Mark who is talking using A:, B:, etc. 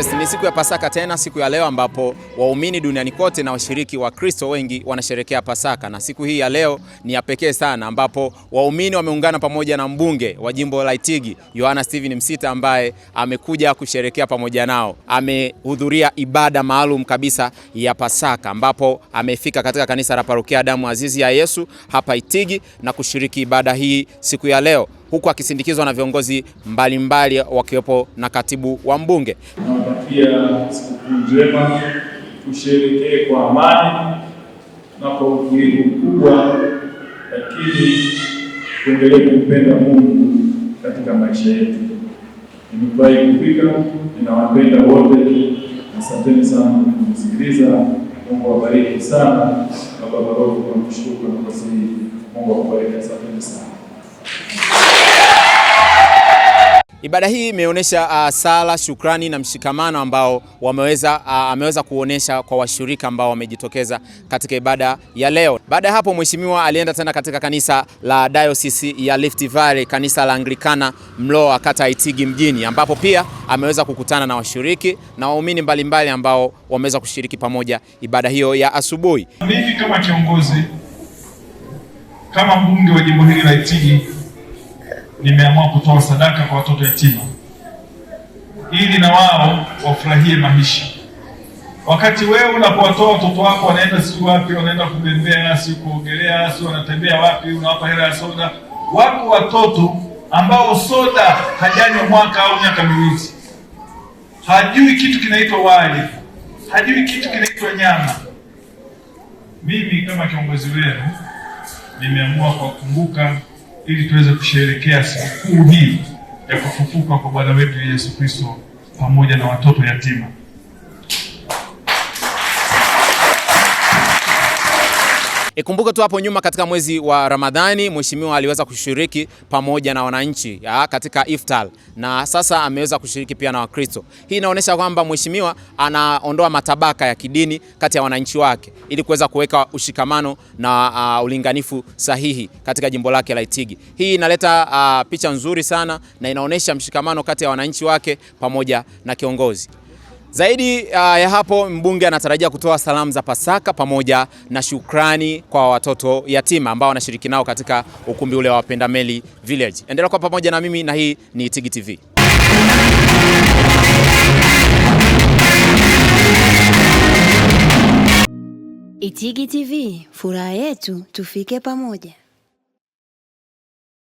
A: Yes, ni siku ya Pasaka tena, siku ya leo ambapo waumini duniani kote na washiriki wa Kristo wengi wanasherehekea Pasaka, na siku hii ya leo ni ya pekee sana ambapo waumini wameungana pamoja na mbunge wa jimbo la Itigi, Yohana Steven Msita, ambaye amekuja kusherehekea pamoja nao. Amehudhuria ibada maalum kabisa ya Pasaka ambapo amefika katika kanisa la Parokia Damu Azizi ya Yesu hapa Itigi na kushiriki ibada hii siku ya leo, huku akisindikizwa na viongozi mbalimbali wakiwepo na katibu wa mbunge.
B: Tunawatakia sikukuu njema, tusherehekee kwa amani na kwa utulivu mkubwa, lakini tuendelee kumpenda Mungu katika maisha yetu. Nimefurahi kufika, ninawapenda wote. Asanteni sana kwa kunisikiliza. Mungu awabariki sana. Baba Roho, tunamshukuru kwa nafasi hii. Mungu awabariki. Asanteni sana.
A: Ibada hii imeonyesha sala, shukrani na mshikamano ambao ameweza kuonesha kwa washirika ambao wamejitokeza katika ibada ya leo. Baada ya hapo, mheshimiwa alienda tena katika kanisa la Diocese ya Rift Valley, kanisa la Anglikana Mloa, kata Itigi mjini, ambapo pia ameweza kukutana na washiriki na waumini mbalimbali ambao wameweza kushiriki pamoja ibada hiyo ya asubuhi.
B: Mimi kama kiongozi, kama mbunge wa jimbo hili la Itigi, nimeamua kutoa sadaka kwa watoto yatima ili na wao wafurahie maisha. Wakati wewe unapowatoa watoto wako wanaenda siku wapi, wanaenda kubembea, si kuogelea, si wanatembea wapi, unawapa hela ya soda. Wapo watoto ambao soda hajanywa mwaka au miaka miwili, hajui kitu kinaitwa wali, hajui kitu kinaitwa nyama. Mimi kama kiongozi wenu nimeamua kuwakumbuka ili tuweze kusherehekea sikukuu hii ya kufufuka kwa Bwana wetu Yesu Kristo pamoja na watoto yatima.
A: Ikumbuke tu hapo nyuma katika mwezi wa Ramadhani mheshimiwa aliweza kushiriki pamoja na wananchi katika iftar, na sasa ameweza kushiriki pia na Wakristo. Hii inaonyesha kwamba mheshimiwa anaondoa matabaka ya kidini kati ya wananchi wake ili kuweza kuweka ushikamano na ulinganifu sahihi katika jimbo lake la Itigi. Hii inaleta picha nzuri sana na inaonyesha mshikamano kati ya wananchi wake pamoja na kiongozi. Zaidi ya hapo, mbunge anatarajia kutoa salamu za Pasaka pamoja na shukrani kwa watoto yatima ambao wanashiriki nao katika ukumbi ule wa Wapendameli Village. Endelea kwa pamoja na mimi, na hii ni Itigi TV.
C: Itigi TV, furaha yetu, tufike pamoja.